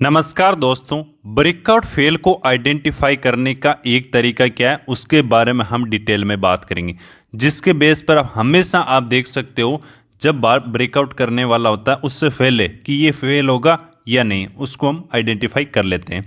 नमस्कार दोस्तों। Breakout fail को आइडेंटिफाई करने का एक तरीका क्या है उसके बारे में हम डिटेल में बात करेंगे, जिसके बेस पर हमेशा आप देख सकते हो जब बार ब्रेकआउट करने वाला होता है उससे पहले कि ये फेल होगा या नहीं, उसको हम आइडेंटिफाई कर लेते हैं।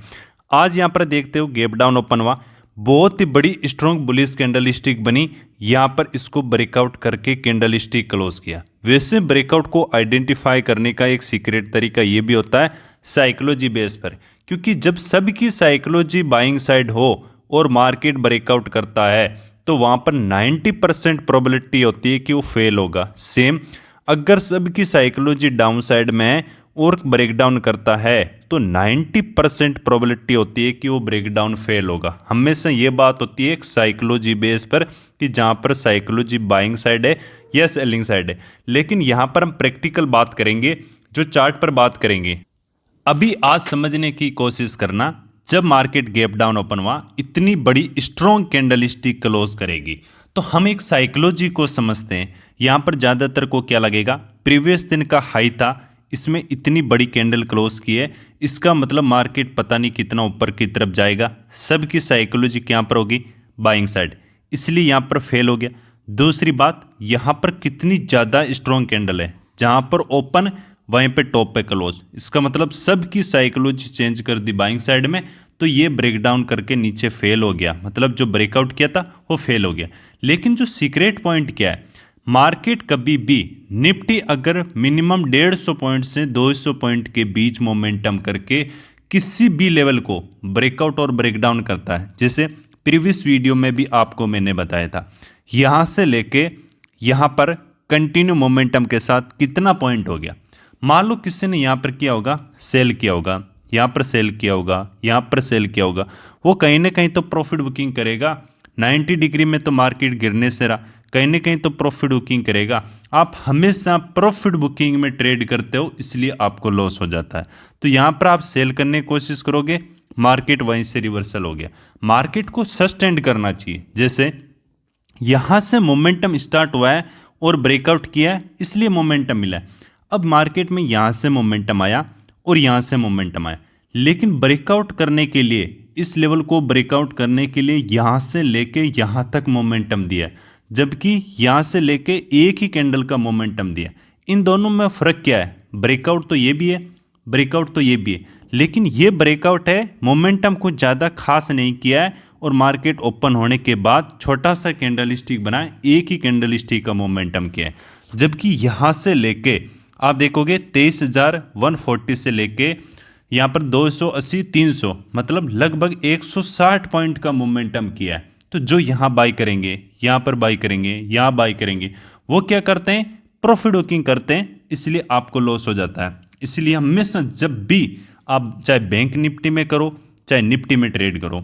आज यहाँ पर देखते हो गैप डाउन ओपन हुआ, बहुत ही बड़ी स्ट्रॉन्ग बुलिश कैंडल स्टिक बनी, यहाँ पर इसको ब्रेकआउट करके कैंडल स्टिक क्लोज किया। वैसे ब्रेकआउट को आइडेंटिफाई करने का एक सीक्रेट तरीका ये भी होता है साइकोलॉजी बेस पर, क्योंकि जब सबकी साइकोलॉजी बाइंग साइड हो और मार्केट ब्रेकआउट करता है तो वहां पर 90% प्रोबेबिलिटी होती है कि वो फेल होगा। सेम अगर सबकी साइकोलॉजी डाउन साइड में है और ब्रेकडाउन करता है तो 90% प्रोबेबिलिटी होती है कि वो ब्रेकडाउन फेल होगा। हमेशा ये बात होती है एक साइकोलॉजी बेस पर कि जहाँ पर साइकोलॉजी बाइंग साइड है या सेलिंग साइड है। लेकिन यहाँ पर हम प्रैक्टिकल बात करेंगे, जो चार्ट पर बात करेंगे। अभी आज समझने की कोशिश करना, जब मार्केट गैप डाउन ओपन हुआ इतनी बड़ी स्ट्रॉन्ग कैंडल स्टिक क्लोज करेगी तो हम एक साइकोलॉजी को समझते हैं। यहाँ पर ज़्यादातर को क्या लगेगा, प्रीवियस दिन का हाई था, इसमें इतनी बड़ी कैंडल क्लोज की है, इसका मतलब मार्केट पता नहीं कितना ऊपर की तरफ जाएगा। सबकी साइकोलॉजी क्या पर होगी, बाइंग साइड, इसलिए यहाँ पर फेल हो गया। दूसरी बात, यहाँ पर कितनी ज़्यादा स्ट्रॉन्ग कैंडल है, जहाँ पर ओपन वहीं पे टॉप पे क्लोज, इसका मतलब सबकी साइकोलॉजी चेंज कर दी बाइंग साइड में, तो ये ब्रेकडाउन करके नीचे फेल हो गया। मतलब जो ब्रेकआउट किया था वो फेल हो गया। लेकिन जो सीक्रेट पॉइंट क्या है, मार्केट कभी भी निफ्टी अगर मिनिमम 150 पॉइंट से 200 पॉइंट के बीच मोमेंटम करके किसी भी लेवल को ब्रेकआउट और ब्रेकडाउन करता है, जैसे प्रीवियस वीडियो में भी आपको मैंने बताया था, यहाँ से लेके यहाँ पर कंटिन्यू मोमेंटम के साथ कितना पॉइंट हो गया। मान लो किसी ने यहाँ पर किया होगा, सेल किया होगा, यहाँ पर सेल किया होगा, यहाँ पर सेल किया होगा, वो कहीं ना कहीं तो प्रॉफिट बुकिंग करेगा। 90 डिग्री में तो मार्केट गिरने से रहा, कहीं ना कहीं तो प्रॉफिट बुकिंग करेगा। आप हमेशा प्रॉफिट बुकिंग में ट्रेड करते हो, इसलिए आपको लॉस हो जाता है। तो यहाँ पर आप सेल करने की कोशिश करोगे, मार्केट वहीं से रिवर्सल हो गया। मार्केट को सस्टेंड करना चाहिए, जैसे यहाँ से मोमेंटम स्टार्ट हुआ है और ब्रेकआउट किया है, इसलिए मोमेंटम मिला है। अब मार्केट में यहाँ से मोमेंटम आया और यहाँ से मोमेंटम आया, लेकिन ब्रेकआउट करने के लिए, इस लेवल को ब्रेकआउट करने के लिए यहाँ से लेके यहाँ तक मोमेंटम दिया, जबकि यहाँ से लेके एक ही कैंडल का मोमेंटम दिया। इन दोनों में फ़र्क क्या है, ब्रेकआउट तो ये भी है, ब्रेकआउट तो ये भी है, लेकिन ये ब्रेकआउट है, मोमेंटम को ज़्यादा खास नहीं किया है और मार्केट ओपन होने के बाद छोटा सा कैंडल स्टिक बनाए, एक ही कैंडल स्टिक का मोमेंटम किया है। जबकि यहाँ से लेके आप देखोगे 23,140 से लेके यहाँ पर 280 300, मतलब लगभग 160 पॉइंट का मोमेंटम किया है। तो जो यहाँ बाई करेंगे, यहाँ पर बाई करेंगे, यहाँ बाई करेंगे, वो क्या करते हैं, प्रॉफिट बुकिंग करते हैं, इसलिए आपको लॉस हो जाता है। इसलिए हमेशा जब भी आप चाहे बैंक निफ्टी में करो चाहे निफ्टी में ट्रेड करो,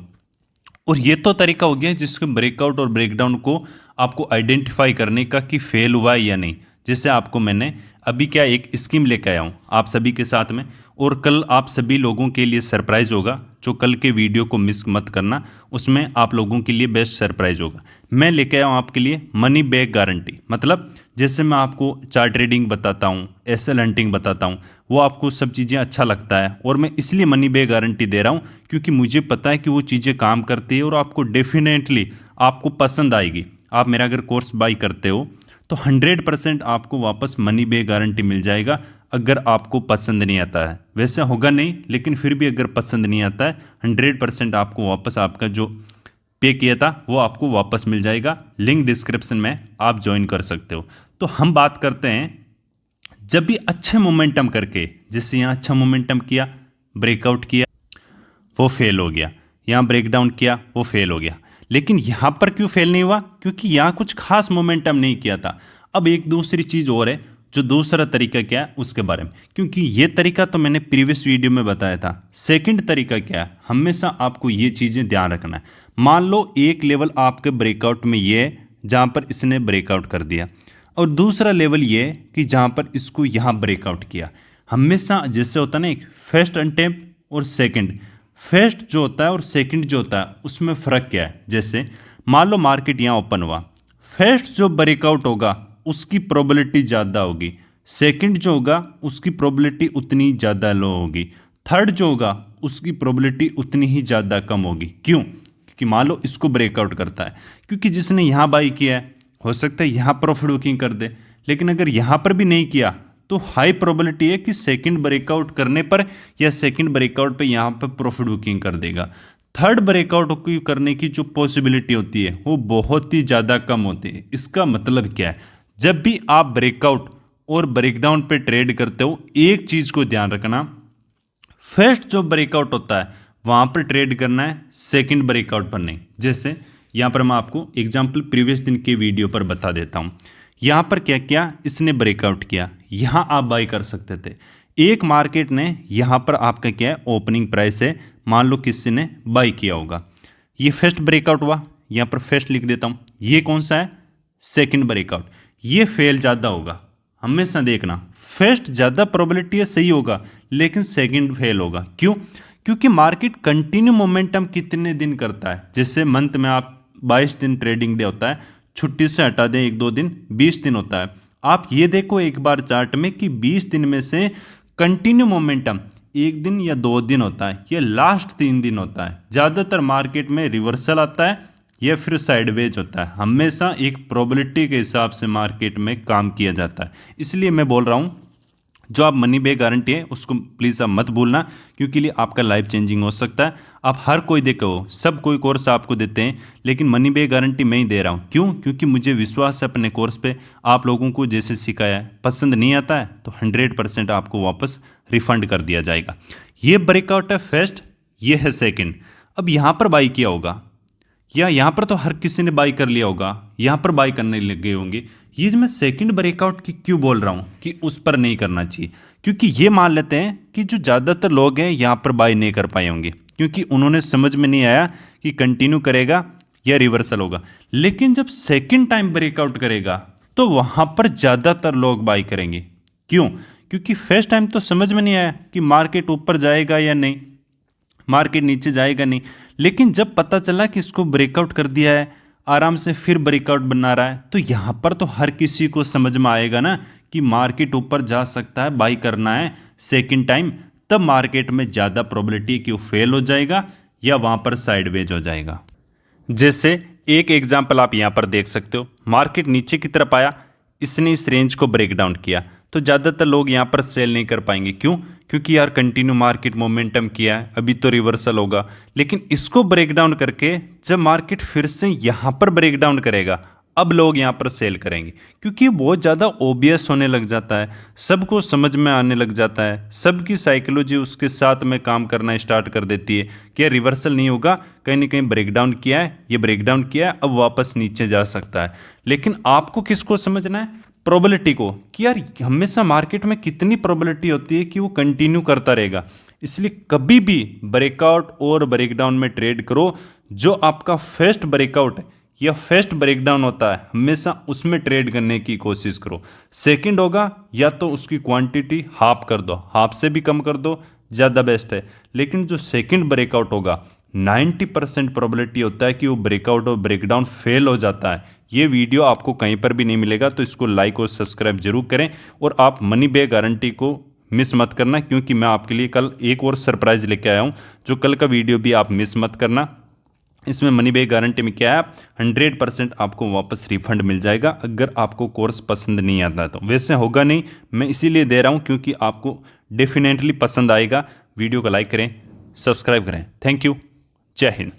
और ये तो तरीका हो गया जिसके ब्रेकआउट और ब्रेकडाउन को आपको आइडेंटिफाई करने का कि फेल हुआ है या नहीं। जैसे आपको मैंने अभी क्या एक स्कीम लेकर आया हूँ आप सभी के साथ में, और कल आप सभी लोगों के लिए सरप्राइज होगा, जो कल के वीडियो को मिस मत करना, उसमें आप लोगों के लिए बेस्ट सरप्राइज होगा। मैं लेकर आया हूँ आपके लिए मनी बैक गारंटी। मतलब जैसे मैं आपको चार्ट ट्रेडिंग बताता हूँ, एसएल हंटिंग बताता हूँ, वो आपको सब चीज़ें अच्छा लगता है, और मैं इसलिए मनी बैक गारंटी दे रहा हूँ क्योंकि मुझे पता है कि वो चीज़ें काम करती है और आपको डेफिनेटली आपको पसंद आएगी। आप मेरा अगर कोर्स बाई करते हो तो 100% आपको वापस मनी बैक गारंटी मिल जाएगा, अगर आपको पसंद नहीं आता है। वैसे होगा नहीं, लेकिन फिर भी अगर पसंद नहीं आता है 100% आपको वापस आपका जो पे किया था वो आपको वापस मिल जाएगा। लिंक डिस्क्रिप्शन में आप ज्वाइन कर सकते हो। तो हम बात करते हैं, जब भी अच्छे मोमेंटम करके, जैसे यहाँ अच्छा मोमेंटम किया, ब्रेकआउट किया, वो फेल हो गया, यहाँ ब्रेकडाउन किया, वो फेल हो गया, लेकिन यहाँ पर क्यों फेल नहीं हुआ, क्योंकि यहाँ कुछ खास मोमेंटम नहीं किया था। अब एक दूसरी चीज़ और है, जो दूसरा तरीका क्या है उसके बारे में, क्योंकि ये तरीका तो मैंने प्रीवियस वीडियो में बताया था। सेकंड तरीका क्या है, हमेशा आपको ये चीज़ें ध्यान रखना है। मान लो एक लेवल आपके ब्रेकआउट में ये है जहाँ पर इसने ब्रेकआउट कर दिया, और दूसरा लेवल ये है कि जहाँ पर इसको यहाँ ब्रेकआउट किया। हमेशा जैसे होता है ना, एक फर्स्ट अनटैप और सेकंड, फर्स्ट जो होता है और सेकंड जो होता है उसमें फ़र्क क्या है। जैसे मान लो मार्केट यहाँ ओपन हुआ, फर्स्ट जो ब्रेकआउट होगा उसकी प्रोबेबिलिटी ज़्यादा होगी, सेकंड जो होगा उसकी प्रोबेबिलिटी उतनी ज़्यादा लो होगी। थर्ड जो होगा उसकी प्रोबेबिलिटी उतनी ही ज़्यादा कम होगी। क्यों? क्योंकि मान लो इसको ब्रेकआउट करता है, क्योंकि जिसने यहाँ बाई किया है हो सकता है यहाँ प्रॉफिट बुकिंग कर दे, लेकिन अगर यहाँ पर भी नहीं किया तो हाई प्रोबेबिलिटी है कि सेकंड ब्रेकआउट करने पर या सेकंड ब्रेकआउट पे यहाँ पर प्रॉफिट बुकिंग कर देगा। थर्ड ब्रेकआउट करने की जो पॉसिबिलिटी होती है वो बहुत ही ज़्यादा कम होती है। इसका मतलब क्या है? जब भी आप ब्रेकआउट और ब्रेकडाउन पे ट्रेड करते हो, एक चीज़ को ध्यान रखना, फर्स्ट जो ब्रेकआउट होता है वहाँ पर ट्रेड करना है, सेकंड ब्रेकआउट पर नहीं। जैसे यहाँ पर मैं आपको एग्जाम्पल प्रीवियस दिन के वीडियो पर बता देता हूँ। यहाँ पर क्या किया, इसने ब्रेकआउट किया, यहाँ आप बाई कर सकते थे। एक मार्केट ने यहाँ पर आपका क्या है, ओपनिंग प्राइस है, मान लो किसी ने बाई किया होगा, ये फर्स्ट ब्रेकआउट हुआ, यहाँ पर फर्स्ट लिख देता हूँ। ये कौन सा है? Second breakout. ये फेल ज़्यादा होगा, हमेशा देखना, फर्स्ट ज़्यादा प्रोबेबिलिटी है सही होगा, लेकिन सेकंड फेल होगा। क्यों? क्योंकि मार्केट कंटिन्यू मोमेंटम कितने दिन करता है। जैसे मंथ में आप 22 दिन ट्रेडिंग डे होता है, छुट्टी से हटा दें 1-2 दिन, 20 दिन होता है। आप ये देखो एक बार चार्ट में कि 20 दिन में से कंटिन्यू मोमेंटम 1 दिन या 2 दिन होता है, ये लास्ट 3 दिन होता है। ज़्यादातर मार्केट में रिवर्सल आता है या फिर साइडवेज होता है। हमेशा एक प्रोबेबिलिटी के हिसाब से मार्केट में काम किया जाता है। इसलिए मैं बोल रहा हूँ, जो आप मनी बैक गारंटी है उसको प्लीज़ आप मत भूलना, क्योंकि लिए आपका लाइफ चेंजिंग हो सकता है। आप हर कोई देखो, सब कोई कोर्स आपको देते हैं, लेकिन मनी बैक गारंटी मैं ही दे रहा हूँ। क्यों? क्योंकि मुझे विश्वास है अपने कोर्स पे, आप लोगों को जैसे सिखाया है, पसंद नहीं आता है तो 100% आपको वापस रिफंड कर दिया जाएगा। ये ब्रेकआउट है फर्स्ट, ये है सेकेंड। अब यहाँ पर बाई किया होगा या यहाँ पर तो हर किसी ने बाई कर लिया होगा, यहाँ पर बाई करने लग गए होंगे। ये जो मैं सेकंड ब्रेकआउट की क्यों बोल रहा हूँ कि उस पर नहीं करना चाहिए, क्योंकि ये मान लेते हैं कि जो ज़्यादातर लोग हैं यहाँ पर बाई नहीं कर पाए होंगे, क्योंकि उन्होंने समझ में नहीं आया कि कंटिन्यू करेगा या रिवर्सल होगा। लेकिन जब सेकंड टाइम ब्रेकआउट करेगा तो वहाँ पर ज़्यादातर लोग बाई करेंगे। क्यों? क्योंकि फर्स्ट टाइम तो समझ में नहीं आया कि मार्केट ऊपर जाएगा या नहीं, मार्केट नीचे जाएगा नहीं, लेकिन जब पता चला कि इसको ब्रेकआउट कर दिया है, आराम से फिर ब्रेकआउट बना रहा है, तो यहाँ पर तो हर किसी को समझ में आएगा ना कि मार्केट ऊपर जा सकता है, बाई करना है सेकंड टाइम। तब मार्केट में ज़्यादा प्रोबेबिलिटी कि वो फेल हो जाएगा या वहाँ पर साइडवेज हो जाएगा। जैसे एक एग्जाम्पल आप यहाँ पर देख सकते हो, मार्केट नीचे की तरफ आया, इसने इस रेंज को ब्रेक डाउन किया, तो ज़्यादातर लोग यहाँ पर सेल नहीं कर पाएंगे। क्यों? क्योंकि यार कंटिन्यू मार्केट मोमेंटम किया है, अभी तो रिवर्सल होगा। लेकिन इसको ब्रेक डाउन करके जब मार्केट फिर से यहाँ पर ब्रेक डाउन करेगा, अब लोग यहाँ पर सेल करेंगे, क्योंकि बहुत ज़्यादा ओबियस होने लग जाता है, सबको समझ में आने लग जाता है, सबकी साइकोलॉजी उसके साथ में काम करना स्टार्ट कर देती है कि रिवर्सल नहीं होगा, कहीं ना कहीं ब्रेकडाउन किया है, ये ब्रेकडाउन किया है, अब वापस नीचे जा सकता है। लेकिन आपको किसको समझना है? प्रोबेबिलिटी को, कि यार हमेशा मार्केट में कितनी प्रोबेबिलिटी होती है कि वो कंटिन्यू करता रहेगा। इसलिए कभी भी ब्रेकआउट और ब्रेकडाउन में ट्रेड करो, जो आपका फर्स्ट ब्रेकआउट है या फर्स्ट ब्रेकडाउन होता है, हमेशा उसमें ट्रेड करने की कोशिश करो। सेकंड होगा या तो उसकी क्वांटिटी हाफ कर दो, हाफ से भी कम कर दो, ज़्यादा बेस्ट है। लेकिन जो सेकंड ब्रेकआउट होगा 90% प्रोबेबिलिटी होता है कि वो ब्रेकआउट और ब्रेकडाउन फेल हो जाता है। ये वीडियो आपको कहीं पर भी नहीं मिलेगा, तो इसको लाइक और सब्सक्राइब जरूर करें। और आप मनी बैक गारंटी को मिस मत करना, क्योंकि मैं आपके लिए कल एक और सरप्राइज लेके आया हूँ, जो कल का वीडियो भी आप मिस मत करना। इसमें मनी बैक गारंटी में क्या है, 100% आपको वापस रिफंड मिल जाएगा अगर आपको कोर्स पसंद नहीं आता तो। वैसे होगा नहीं, मैं इसीलिए दे रहा हूँ क्योंकि आपको डेफिनेटली पसंद आएगा। वीडियो को लाइक करें, सब्सक्राइब करें। थैंक यू, जय हिंद।